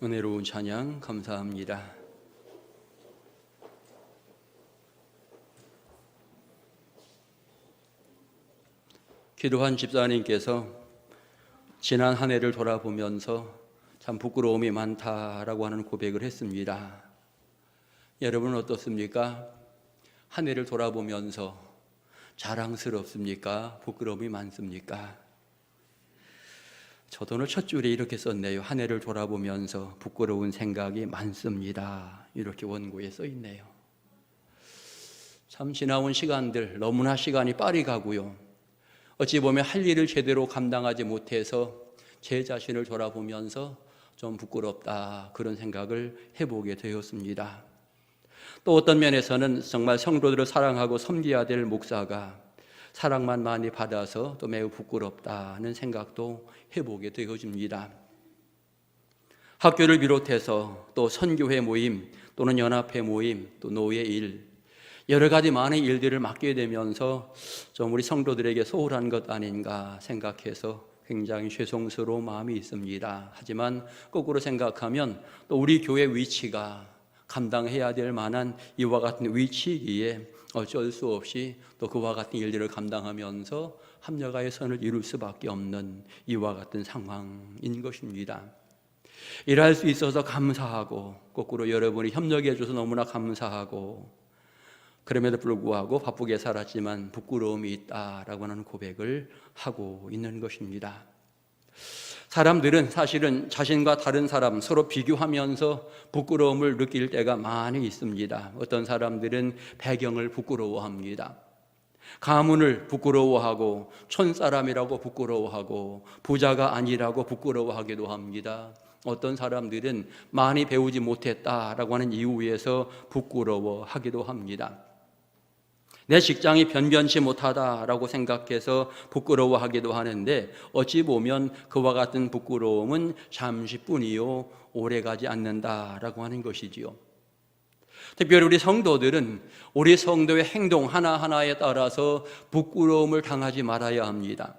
은혜로운 찬양 감사합니다. 기도한 집사님께서 지난 한 해를 돌아보면서 참 부끄러움이 많다라고 하는 고백을 했습니다. 여러분은 어떻습니까? 한 해를 돌아보면서 자랑스럽습니까? 부끄러움이 많습니까? 저도 오늘 첫 줄에 이렇게 썼네요. 한 해를 돌아보면서 부끄러운 생각이 많습니다. 이렇게 원고에 써 있네요. 참 지나온 시간들 너무나 시간이 빨리 가고요. 어찌 보면 할 일을 제대로 감당하지 못해서 제 자신을 돌아보면서 좀 부끄럽다 그런 생각을 해보게 되었습니다. 또 어떤 면에서는 정말 성도들을 사랑하고 섬겨야 될 목사가 사랑만 많이 받아서 또 매우 부끄럽다는 생각도 해보게 되어집니다. 학교를 비롯해서 또 선교회 모임 또는 연합회 모임 또 노예 일 여러 가지 많은 일들을 맡게 되면서 좀 우리 성도들에게 소홀한 것 아닌가 생각해서 굉장히 죄송스러운 마음이 있습니다. 하지만 거꾸로 생각하면 또 우리 교회 위치가 감당해야 될 만한 이와 같은 위치이기에 어쩔 수 없이 또 그와 같은 일들을 감당하면서 합력하여 선을 이룰 수밖에 없는 이와 같은 상황인 것입니다. 일할 수 있어서 감사하고 거꾸로 여러분이 협력해 줘서 너무나 감사하고 그럼에도 불구하고 바쁘게 살았지만 부끄러움이 있다라고 하는 고백을 하고 있는 것입니다. 사람들은 사실은 자신과 다른 사람 서로 비교하면서 부끄러움을 느낄 때가 많이 있습니다. 어떤 사람들은 배경을 부끄러워합니다. 가문을 부끄러워하고 촌사람이라고 부끄러워하고 부자가 아니라고 부끄러워하기도 합니다. 어떤 사람들은 많이 배우지 못했다라고 하는 이유에서 부끄러워하기도 합니다. 내 직장이 변변치 못하다라고 생각해서 부끄러워하기도 하는데 어찌 보면 그와 같은 부끄러움은 잠시뿐이요 오래가지 않는다라고 하는 것이지요. 특별히 우리 성도들은 우리 성도의 행동 하나하나에 따라서 부끄러움을 당하지 말아야 합니다.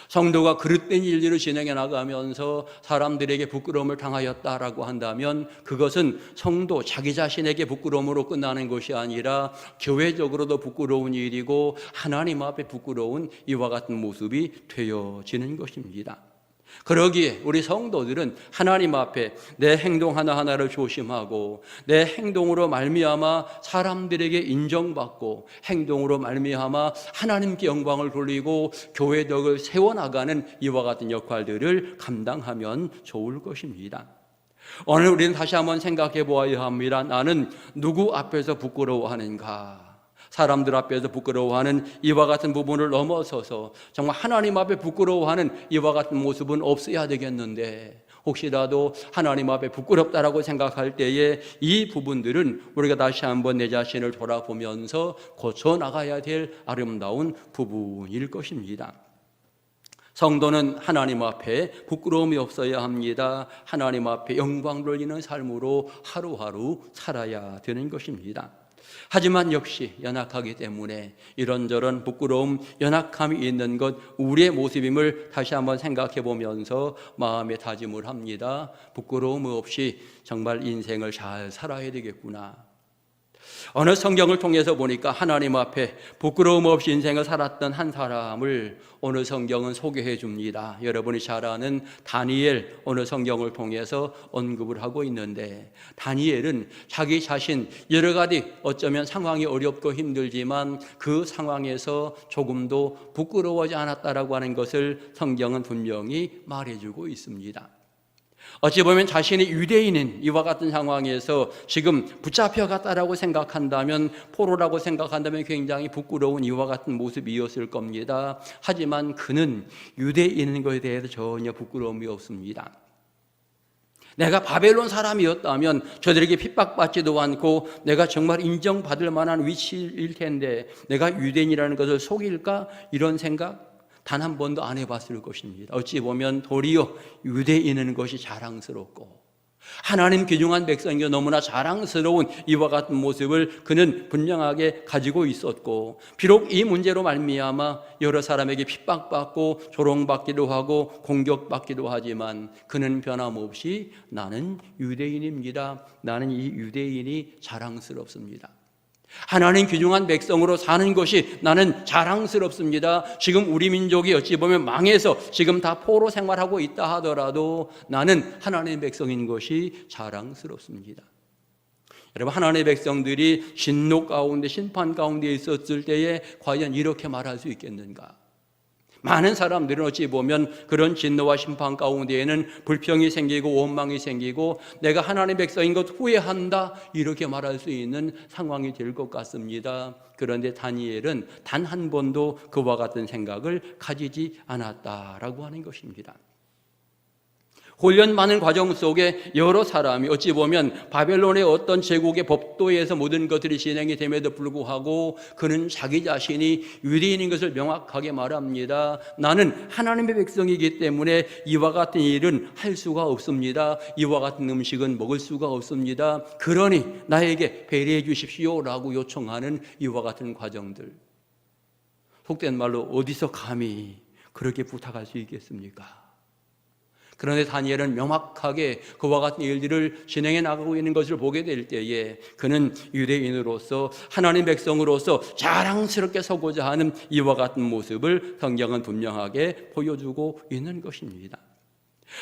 성도가 그릇된 일들을 진행해 나가면서 사람들에게 부끄러움을 당하였다라고 한다면 그것은 성도 자기 자신에게 부끄러움으로 끝나는 것이 아니라 교회적으로도 부끄러운 일이고 하나님 앞에 부끄러운 이와 같은 모습이 되어지는 것입니다. 그러기에 우리 성도들은 하나님 앞에 내 행동 하나하나를 조심하고 내 행동으로 말미암아 사람들에게 인정받고 행동으로 말미암아 하나님께 영광을 돌리고 교회덕을 세워나가는 이와 같은 역할들을 감당하면 좋을 것입니다. 오늘 우리는 다시 한번 생각해 보아야 합니다. 나는 누구 앞에서 부끄러워하는가? 사람들 앞에서 부끄러워하는 이와 같은 부분을 넘어서서 정말 하나님 앞에 부끄러워하는 이와 같은 모습은 없어야 되겠는데 혹시라도 하나님 앞에 부끄럽다라고 생각할 때에 이 부분들은 우리가 다시 한번 내 자신을 돌아보면서 고쳐나가야 될 아름다운 부분일 것입니다. 성도는 하나님 앞에 부끄러움이 없어야 합니다. 하나님 앞에 영광 돌리는 삶으로 하루하루 살아야 되는 것입니다. 하지만 역시 연약하기 때문에 이런저런 부끄러움, 연약함이 있는 것 우리의 모습임을 다시 한번 생각해 보면서 마음에 다짐을 합니다. 부끄러움 없이 정말 인생을 잘 살아야 되겠구나. 어느 성경을 통해서 보니까 하나님 앞에 부끄러움 없이 인생을 살았던 한 사람을 어느 성경은 소개해 줍니다. 여러분이 잘 아는 다니엘 어느 성경을 통해서 언급을 하고 있는데 다니엘은 자기 자신 여러 가지 어쩌면 상황이 어렵고 힘들지만 그 상황에서 조금도 부끄러워하지 않았다라고 하는 것을 성경은 분명히 말해주고 있습니다. 어찌 보면 자신이 유대인인 이와 같은 상황에서 지금 붙잡혀갔다라고 생각한다면 포로라고 생각한다면 굉장히 부끄러운 이와 같은 모습이었을 겁니다. 하지만 그는 유대인인 것에 대해서 전혀 부끄러움이 없습니다. 내가 바벨론 사람이었다면 저들에게 핍박받지도 않고 내가 정말 인정받을 만한 위치일 텐데 내가 유대인이라는 것을 속일까? 이런 생각 단 한 번도 안 해봤을 것입니다. 어찌 보면 도리어 유대인인 것이 자랑스럽고 하나님 귀중한 백성이여 너무나 자랑스러운 이와 같은 모습을 그는 분명하게 가지고 있었고, 비록 이 문제로 말미암아 여러 사람에게 핍박받고 조롱받기도 하고 공격받기도 하지만 그는 변함없이 나는 유대인입니다. 나는 이 유대인이 자랑스럽습니다. 하나님 귀중한 백성으로 사는 것이 나는 자랑스럽습니다. 지금 우리 민족이 어찌 보면 망해서 지금 다 포로 생활하고 있다 하더라도 나는 하나님의 백성인 것이 자랑스럽습니다. 여러분, 하나님의 백성들이 진노 가운데 심판 가운데 있었을 때에 과연 이렇게 말할 수 있겠는가? 많은 사람들은 어찌 보면 그런 진노와 심판 가운데에는 불평이 생기고 원망이 생기고 내가 하나님의 백성인 것 후회한다 이렇게 말할 수 있는 상황이 될 것 같습니다. 그런데 다니엘은 단 한 번도 그와 같은 생각을 가지지 않았다라고 하는 것입니다. 훈련받는 과정 속에 여러 사람이 어찌 보면 바벨론의 어떤 제국의 법도에서 모든 것들이 진행이 됨에도 불구하고 그는 자기 자신이 유대인인 것을 명확하게 말합니다. 나는 하나님의 백성이기 때문에 이와 같은 일은 할 수가 없습니다. 이와 같은 음식은 먹을 수가 없습니다. 그러니 나에게 배려해 주십시오라고 요청하는 이와 같은 과정들. 속된 말로 어디서 감히 그렇게 부탁할 수 있겠습니까? 그런데 다니엘은 명확하게 그와 같은 일들을 진행해 나가고 있는 것을 보게 될 때에 그는 유대인으로서 하나님 백성으로서 자랑스럽게 서고자 하는 이와 같은 모습을 성경은 분명하게 보여주고 있는 것입니다.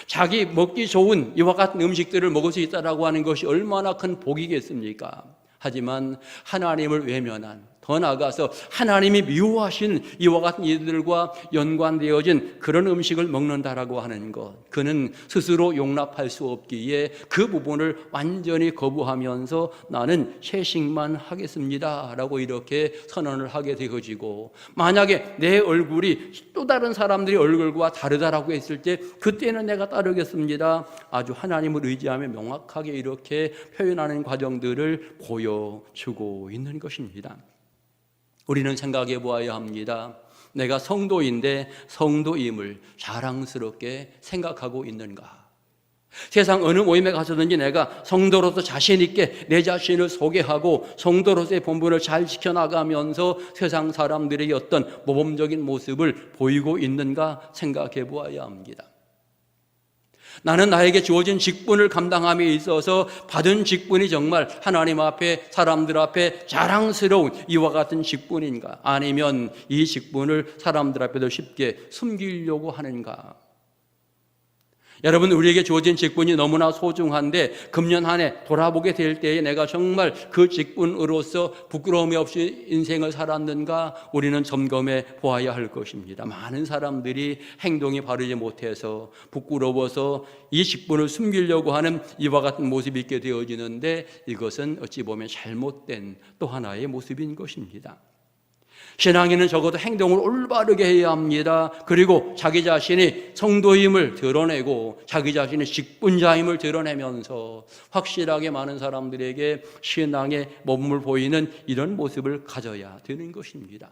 자기 먹기 좋은 이와 같은 음식들을 먹을 수 있다라고 하는 것이 얼마나 큰 복이겠습니까? 하지만 하나님을 외면한, 더 나아가서 하나님이 미워하신 이와 같은 이들과 연관되어진 그런 음식을 먹는다라고 하는 것, 그는 스스로 용납할 수 없기에 그 부분을 완전히 거부하면서 나는 채식만 하겠습니다 라고 이렇게 선언을 하게 되어지고, 만약에 내 얼굴이 또 다른 사람들의 얼굴과 다르다라고 했을 때 그때는 내가 따르겠습니다. 아주 하나님을 의지하며 명확하게 이렇게 표현하는 과정들을 보여주고 있는 것입니다. 우리는 생각해 보아야 합니다. 내가 성도인데 성도임을 자랑스럽게 생각하고 있는가? 세상 어느 모임에 가서든지 내가 성도로서 자신 있게 내 자신을 소개하고 성도로서의 본분을 잘 지켜나가면서 세상 사람들에게 어떤 모범적인 모습을 보이고 있는가 생각해 보아야 합니다. 나는 나에게 주어진 직분을 감당함에 있어서 받은 직분이 정말 하나님 앞에, 사람들 앞에 자랑스러운 이와 같은 직분인가? 아니면 이 직분을 사람들 앞에도 쉽게 숨기려고 하는가? 여러분, 우리에게 주어진 직분이 너무나 소중한데 금년 한 해 돌아보게 될 때에 내가 정말 그 직분으로서 부끄러움이 없이 인생을 살았는가 우리는 점검해 보아야 할 것입니다. 많은 사람들이 행동이 바르지 못해서 부끄러워서 이 직분을 숨기려고 하는 이와 같은 모습이 있게 되어지는데 이것은 어찌 보면 잘못된 또 하나의 모습인 것입니다. 신앙인은 적어도 행동을 올바르게 해야 합니다. 그리고 자기 자신이 성도임을 드러내고 자기 자신의 직분자임을 드러내면서 확실하게 많은 사람들에게 신앙의 몸을 보이는 이런 모습을 가져야 되는 것입니다.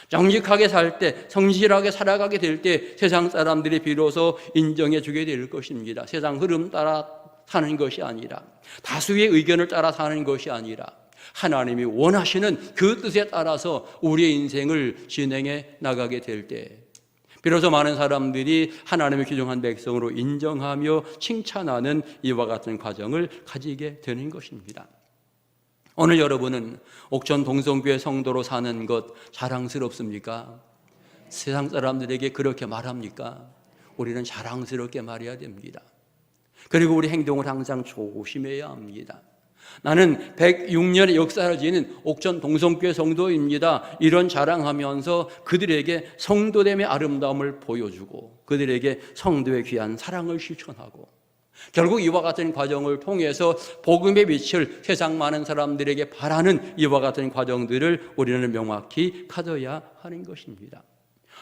정직하게 살 때, 성실하게 살아가게 될 때 세상 사람들이 비로소 인정해 주게 될 것입니다. 세상 흐름 따라 사는 것이 아니라, 다수의 의견을 따라 사는 것이 아니라 하나님이 원하시는 그 뜻에 따라서 우리의 인생을 진행해 나가게 될 때 비로소 많은 사람들이 하나님의 귀중한 백성으로 인정하며 칭찬하는 이와 같은 과정을 가지게 되는 것입니다. 오늘 여러분은 옥천 동성교회 성도로 사는 것 자랑스럽습니까? 세상 사람들에게 그렇게 말합니까? 우리는 자랑스럽게 말해야 됩니다. 그리고 우리 행동을 항상 조심해야 합니다. 나는 106년의 역사를 지닌 옥천 동성교회 성도입니다. 이런 자랑하면서 그들에게 성도됨의 아름다움을 보여주고 그들에게 성도의 귀한 사랑을 실천하고 결국 이와 같은 과정을 통해서 복음의 빛을 세상 많은 사람들에게 바라는 이와 같은 과정들을 우리는 명확히 가져야 하는 것입니다.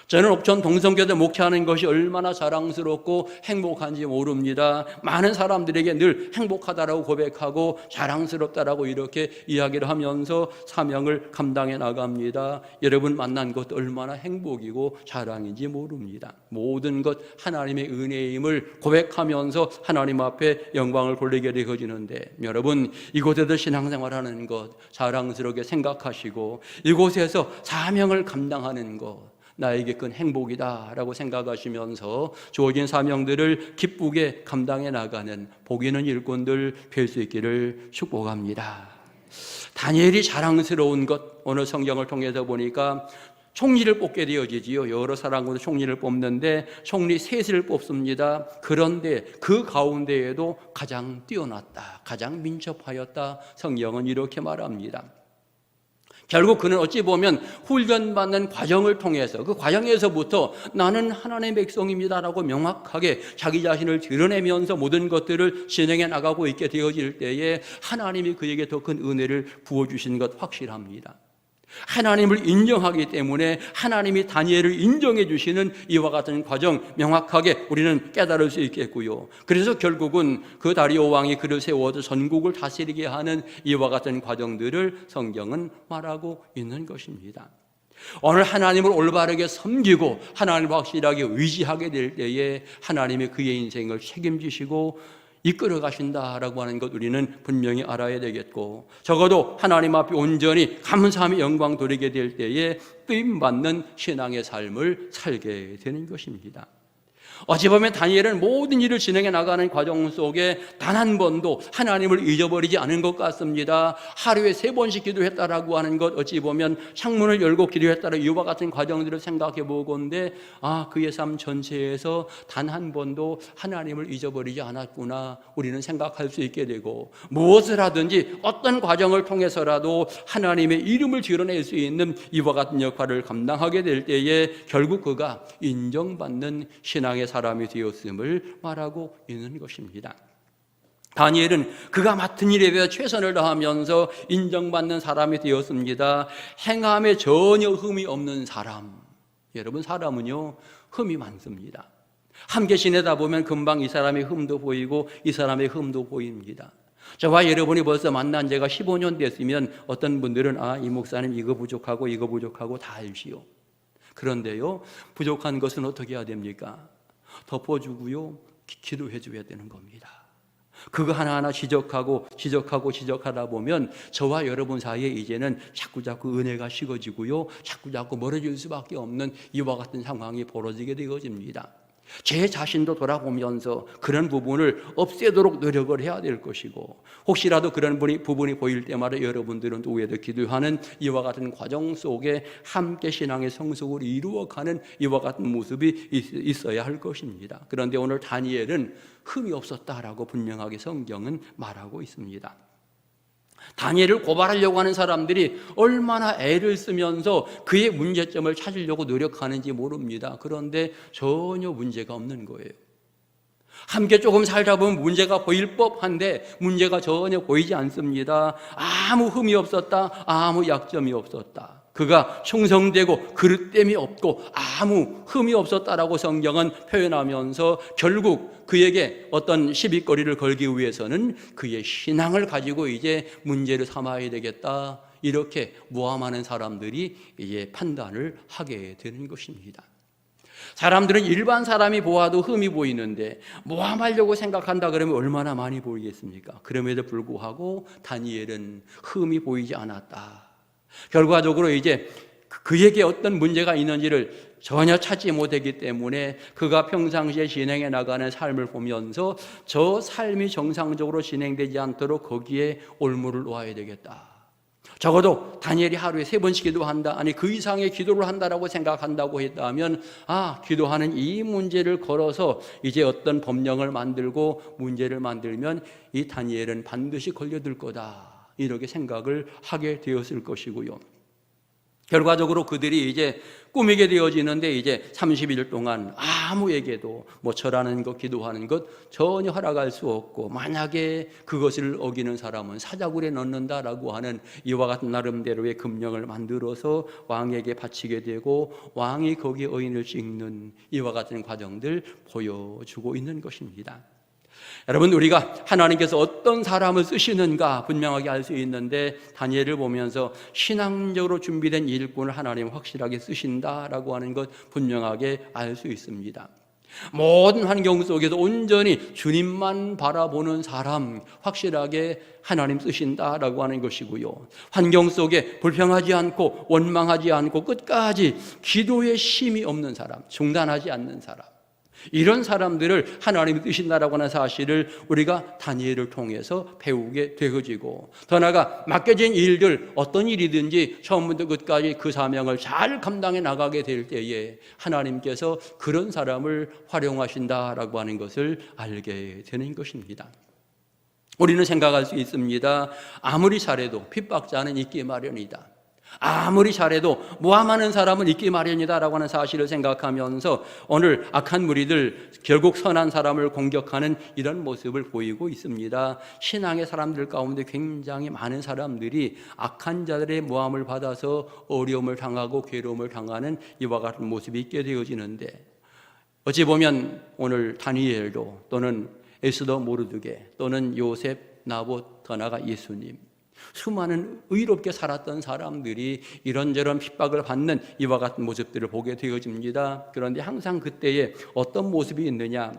저는 옥천 동성교대 목회하는 것이 얼마나 자랑스럽고 행복한지 모릅니다. 많은 사람들에게 늘 행복하다라고 고백하고 자랑스럽다라고 이렇게 이야기를 하면서 사명을 감당해 나갑니다. 여러분 만난 것 얼마나 행복이고 자랑인지 모릅니다. 모든 것 하나님의 은혜임을 고백하면서 하나님 앞에 영광을 돌리게 되어지는데, 여러분 이곳에서 신앙생활하는 것 자랑스럽게 생각하시고 이곳에서 사명을 감당하는 것 나에게 큰 행복이다라고 생각하시면서 주어진 사명들을 기쁘게 감당해 나가는 복 있는 일꾼들 될 수 있기를 축복합니다. 다니엘이 자랑스러운 것, 오늘 성경을 통해서 보니까 총리를 뽑게 되어지지요. 여러 사람으로 총리를 뽑는데 총리 셋을 뽑습니다. 그런데 그 가운데에도 가장 뛰어났다, 가장 민첩하였다, 성경은 이렇게 말합니다. 결국 그는 어찌 보면 훈련받는 과정을 통해서 그 과정에서부터 나는 하나님의 백성입니다라고 명확하게 자기 자신을 드러내면서 모든 것들을 진행해 나가고 있게 되어질 때에 하나님이 그에게 더 큰 은혜를 부어주신 것 확실합니다. 하나님을 인정하기 때문에 하나님이 다니엘을 인정해 주시는 이와 같은 과정 명확하게 우리는 깨달을 수 있겠고요. 그래서 결국은 그 다리오 왕이 그를 세워서 전국을 다스리게 하는 이와 같은 과정들을 성경은 말하고 있는 것입니다. 오늘 하나님을 올바르게 섬기고 하나님을 확실하게 의지하게 될 때에 하나님이 그의 인생을 책임지시고 이끌어 가신다라고 하는 것 우리는 분명히 알아야 되겠고, 적어도 하나님 앞에 온전히 감사함의 영광 돌리게 될 때에 쓰임받는 신앙의 삶을 살게 되는 것입니다. 어찌 보면 다니엘은 모든 일을 진행해 나가는 과정 속에 단 한 번도 하나님을 잊어버리지 않은 것 같습니다. 하루에 3번씩 기도했다라고 하는 것, 어찌 보면 창문을 열고 기도했다라 이와 같은 과정들을 생각해 보건대 그의 삶 전체에서 단 한 번도 하나님을 잊어버리지 않았구나 우리는 생각할 수 있게 되고, 무엇을 하든지 어떤 과정을 통해서라도 하나님의 이름을 드러낼 수 있는 이와 같은 역할을 감당하게 될 때에 결국 그가 인정받는 신앙의 사람이 되었음을 말하고 있는 것입니다. 다니엘은 그가 맡은 일에 대해 최선을 다하면서 인정받는 사람이 되었습니다. 행함에 전혀 흠이 없는 사람. 여러분 사람은요 흠이 많습니다. 함께 지내다 보면 금방 이 사람의 흠도 보이고 이 사람의 흠도 보입니다. 저와 여러분이 벌써 만난 지가 15년 됐으면 어떤 분들은 이 목사님 이거 부족하고 다 알지요. 그런데요 부족한 것은 어떻게 해야 됩니까? 덮어주고요 기도해 줘야 되는 겁니다. 그거 하나하나 지적하다 보면 저와 여러분 사이에 이제는 자꾸 은혜가 식어지고요 자꾸 멀어질 수밖에 없는 이와 같은 상황이 벌어지게 되어집니다. 제 자신도 돌아보면서 그런 부분을 없애도록 노력을 해야 될 것이고, 혹시라도 그런 부분이 보일 때마다 여러분들은 또 위에서 기도하는 이와 같은 과정 속에 함께 신앙의 성숙을 이루어가는 이와 같은 모습이 있어야 할 것입니다. 그런데 오늘 다니엘은 흠이 없었다라고 분명하게 성경은 말하고 있습니다. 다니엘을 고발하려고 하는 사람들이 얼마나 애를 쓰면서 그의 문제점을 찾으려고 노력하는지 모릅니다. 그런데 전혀 문제가 없는 거예요. 함께 조금 살다 보면 문제가 보일 법한데 문제가 전혀 보이지 않습니다. 아무 흠이 없었다, 아무 약점이 없었다. 그가 충성되고 그릇됨이 없고 아무 흠이 없었다라고 성경은 표현하면서 결국 그에게 어떤 시비거리를 걸기 위해서는 그의 신앙을 가지고 이제 문제를 삼아야 되겠다, 이렇게 모함하는 사람들이 이제 판단을 하게 되는 것입니다. 사람들은 일반 사람이 보아도 흠이 보이는데 모함하려고 생각한다 그러면 얼마나 많이 보이겠습니까? 그럼에도 불구하고 다니엘은 흠이 보이지 않았다. 결과적으로 이제 그에게 어떤 문제가 있는지를 전혀 찾지 못했기 때문에 그가 평상시에 진행해 나가는 삶을 보면서 저 삶이 정상적으로 진행되지 않도록 거기에 올무를 놓아야 되겠다. 적어도 다니엘이 하루에 3번씩 기도한다, 아니 그 이상의 기도를 한다라고 생각한다고 했다면 기도하는 이 문제를 걸어서 이제 어떤 법령을 만들고 문제를 만들면 이 다니엘은 반드시 걸려들 거다, 이렇게 생각을 하게 되었을 것이고요. 결과적으로 그들이 이제 꾸미게 되어지는데 이제 30일 동안 아무에게도 뭐 절하는 것, 기도하는 것 전혀 허락할 수 없고, 만약에 그것을 어기는 사람은 사자굴에 넣는다라고 하는 이와 같은 나름대로의 금령을 만들어서 왕에게 바치게 되고, 왕이 거기에 의인을 찍는 이와 같은 과정들 보여주고 있는 것입니다. 여러분, 우리가 하나님께서 어떤 사람을 쓰시는가 분명하게 알 수 있는데, 다니엘을 보면서 신앙적으로 준비된 일꾼을 하나님 확실하게 쓰신다라고 하는 것 분명하게 알 수 있습니다. 모든 환경 속에서 온전히 주님만 바라보는 사람 확실하게 하나님 쓰신다라고 하는 것이고요, 환경 속에 불평하지 않고 원망하지 않고 끝까지 기도에 쉼이 없는 사람, 중단하지 않는 사람, 이런 사람들을 하나님이 쓰신다라고 하는 사실을 우리가 다니엘을 통해서 배우게 되어지고, 더 나아가 맡겨진 일들, 어떤 일이든지 처음부터 끝까지 그 사명을 잘 감당해 나가게 될 때에 하나님께서 그런 사람을 활용하신다라고 하는 것을 알게 되는 것입니다. 우리는 생각할 수 있습니다. 아무리 잘해도 핍박자는 있기 마련이다. 아무리 잘해도 모함하는 사람은 있기 마련이다라고 하는 사실을 생각하면서 오늘 악한 무리들, 결국 선한 사람을 공격하는 이런 모습을 보이고 있습니다. 신앙의 사람들 가운데 굉장히 많은 사람들이 악한 자들의 모함을 받아서 어려움을 당하고 괴로움을 당하는 이와 같은 모습이 있게 되어지는데, 어찌 보면 오늘 다니엘도 또는 에스더 모르드게 또는 요셉, 나봇, 더 나아가 예수님, 수많은 의롭게 살았던 사람들이 이런저런 핍박을 받는 이와 같은 모습들을 보게 되어집니다. 그런데 항상 그때에 어떤 모습이 있느냐,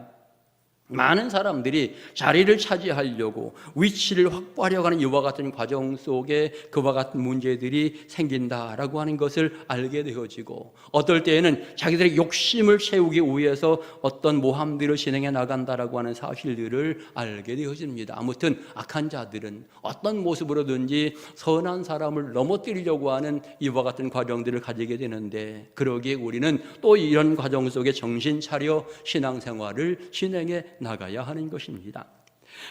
많은 사람들이 자리를 차지하려고 위치를 확보하려고 하는 이와 같은 과정 속에 그와 같은 문제들이 생긴다라고 하는 것을 알게 되어지고, 어떨 때에는 자기들의 욕심을 채우기 위해서 어떤 모함들을 진행해 나간다라고 하는 사실들을 알게 되어집니다. 아무튼 악한 자들은 어떤 모습으로든지 선한 사람을 넘어뜨리려고 하는 이와 같은 과정들을 가지게 되는데, 그러기에 우리는 또 이런 과정 속에 정신 차려 신앙생활을 진행해 나가야 하는 것입니다.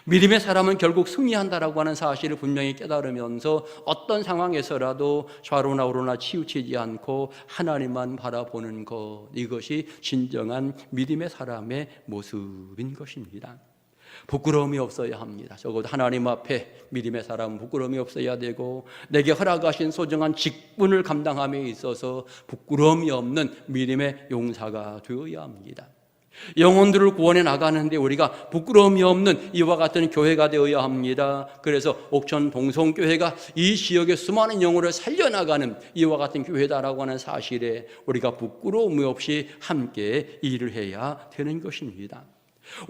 믿음의 사람은 결국 승리한다라고 하는 사실을 분명히 깨달으면서 어떤 상황에서라도 좌로나 우로나 치우치지 않고 하나님만 바라보는 것, 이것이 진정한 믿음의 사람의 모습인 것입니다. 부끄러움이 없어야 합니다. 적어도 하나님 앞에 믿음의 사람은 부끄러움이 없어야 되고, 내게 허락하신 소중한 직분을 감당함에 있어서 부끄러움이 없는 믿음의 용사가 되어야 합니다. 영혼들을 구원해 나가는데 우리가 부끄러움이 없는 이와 같은 교회가 되어야 합니다. 그래서 옥천 동성교회가 이 지역의 수많은 영혼을 살려나가는 이와 같은 교회다라고 하는 사실에 우리가 부끄러움이 없이 함께 일을 해야 되는 것입니다.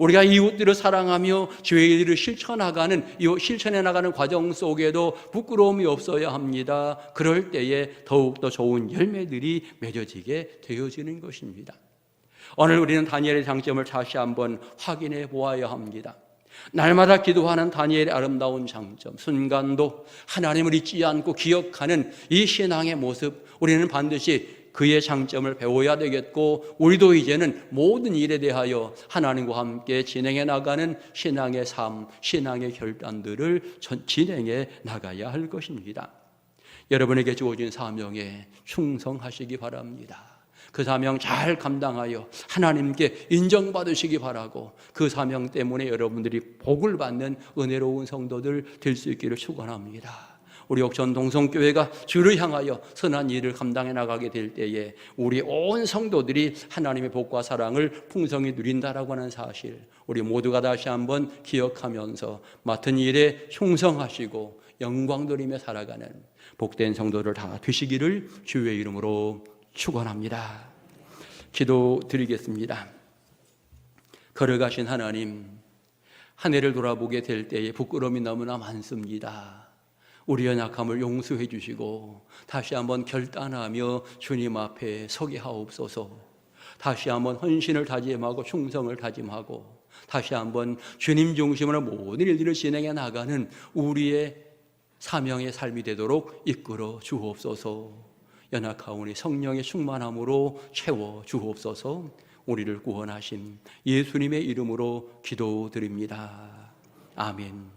우리가 이웃들을 사랑하며 주의 일을 실천해 나가는 과정 속에도 부끄러움이 없어야 합니다. 그럴 때에 더욱더 좋은 열매들이 맺어지게 되어지는 것입니다. 오늘 우리는 다니엘의 장점을 다시 한번 확인해 보아야 합니다. 날마다 기도하는 다니엘의 아름다운 장점, 순간도 하나님을 잊지 않고 기억하는 이 신앙의 모습, 우리는 반드시 그의 장점을 배워야 되겠고, 우리도 이제는 모든 일에 대하여 하나님과 함께 진행해 나가는 신앙의 삶, 신앙의 결단들을 진행해 나가야 할 것입니다. 여러분에게 주어진 사명에 충성하시기 바랍니다. 그 사명 잘 감당하여 하나님께 인정받으시기 바라고, 그 사명 때문에 여러분들이 복을 받는 은혜로운 성도들 될 수 있기를 축원합니다. 우리 옥천 동성교회가 주를 향하여 선한 일을 감당해 나가게 될 때에 우리 온 성도들이 하나님의 복과 사랑을 풍성히 누린다라고 하는 사실, 우리 모두가 다시 한번 기억하면서 맡은 일에 충성하시고 영광 돌리며 살아가는 복된 성도들 다 되시기를 주의 이름으로 축원합니다. 기도드리겠습니다. 걸어가신 하나님, 한 해를 돌아보게 될 때에 부끄러움이 너무나 많습니다. 우리의 약함을 용서해 주시고 다시 한번 결단하며 주님 앞에 서게 하옵소서. 다시 한번 헌신을 다짐하고 충성을 다짐하고 다시 한번 주님 중심으로 모든 일들을 진행해 나가는 우리의 사명의 삶이 되도록 이끌어 주옵소서. 연약하오니 성령의 충만함으로 채워 주옵소서. 우리를 구원하신 예수님의 이름으로 기도드립니다. 아멘.